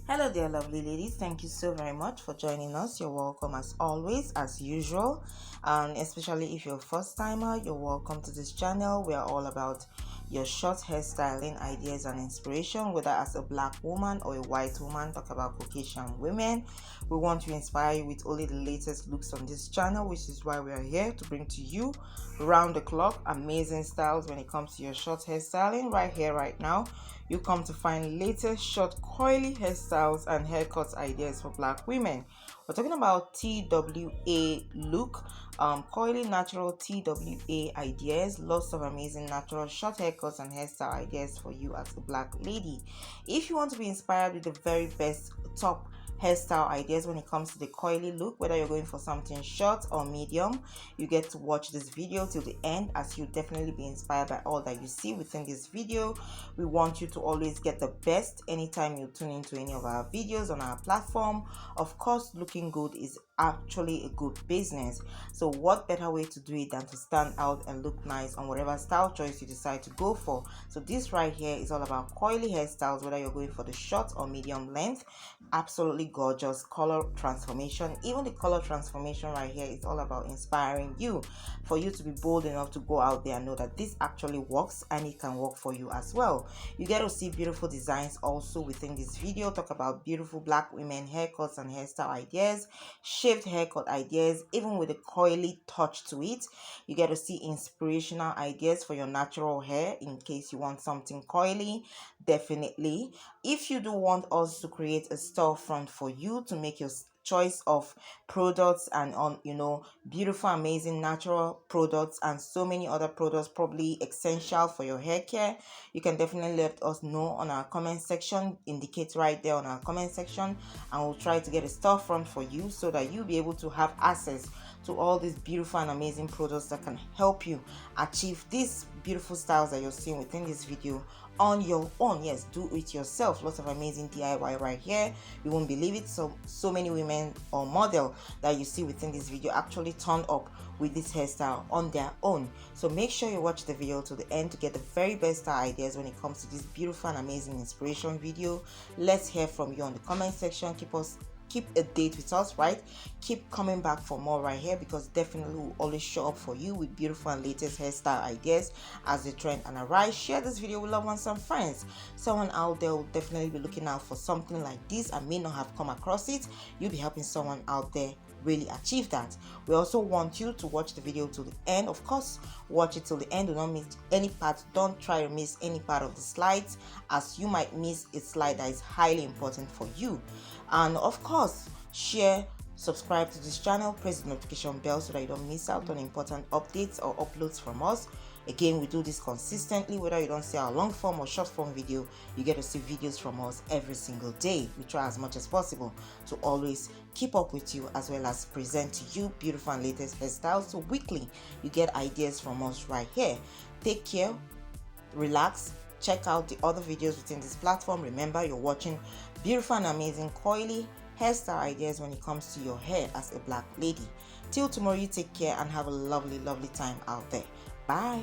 Hello there, lovely ladies. Thank you so very much for joining us. You're welcome as always, as usual, and especially if you're a first timer, you're welcome to this channel. We are all about your short hairstyling ideas and inspiration, whether as a black woman or a white woman. Talk about Caucasian women. We want to inspire you with only the latest looks on this channel, which is why we are here to bring to you round the clock amazing styles when it comes to your short hairstyling. Right here, right now, you come to find latest short coily hairstyles and haircut ideas for black women. We're talking about TWA look, coily natural TWA ideas, lots of amazing natural short haircuts and hairstyle ideas for you as a black lady. If you want to be inspired with the very best top hairstyle ideas when it comes to the coily look, whether you're going for something short or medium, you get to watch this video till the end, as you definitely be inspired by all that you see within this video. We want you to always get the best anytime you tune into any of our videos on our platform. Of course, looking good is actually a good business, so what better way to do it than to stand out and look nice on whatever style choice you decide to go for. So this right here is all about coily hairstyles, whether you're going for the short or medium length. Absolutely gorgeous color transformation. Even the color transformation right here is all about inspiring you, for you to be bold enough to go out there and know that this actually works and it can work for you as well. You get to see beautiful designs also within this video. Talk about beautiful black women haircuts and hairstyle ideas, shaved haircut ideas, even with a coily touch to it. You get to see inspirational ideas for your natural hair in case you want something coily. Definitely, if you do want us to create a storefront for you to make your choice of products and on beautiful amazing natural products and so many other products probably essential for your hair care, you can definitely let us know on our comment section. Indicate right there on our comment section, and we'll try to get a storefront for you so that you'll be able to have access to all these beautiful and amazing products that can help you achieve these beautiful styles that you're seeing within this video on your own. Yes, do it yourself. Lots of amazing DIY right here. You won't believe it. So many women or model that you see within this video actually turned up with this hairstyle on their own. So make sure you watch the video to the end to get the very best style ideas when it comes to this beautiful and amazing inspiration video. Let's hear from you on the comment section. Keep a date with us, right? Keep coming back for more right here, because definitely we'll always show up for you with beautiful and latest hairstyle ideas as they trend and arise. Share this video with loved ones and friends. Someone out there will definitely be looking out for something like this and may not have come across it. You'll be helping someone out there really achieve that. We also want you to watch the video to the end. Of course, watch it till the end. Do not miss any part. Don't try to miss any part of the slides, as you might miss a slide that is highly important for you. And of course, share, subscribe to this channel, press the notification bell so that you don't miss out on important updates or uploads from us. Again, we do this consistently. Whether you don't see our long form or short form video, you get to see videos from us every single day. We try as much as possible to always keep up with you, as well as present to you beautiful and latest hairstyles. So weekly you get ideas from us right here. Take care, relax, check out the other videos within this platform. Remember, you're watching beautiful and amazing coily hairstyle ideas when it comes to your hair as a black lady. Till tomorrow, you take care and have a lovely time out there. Bye.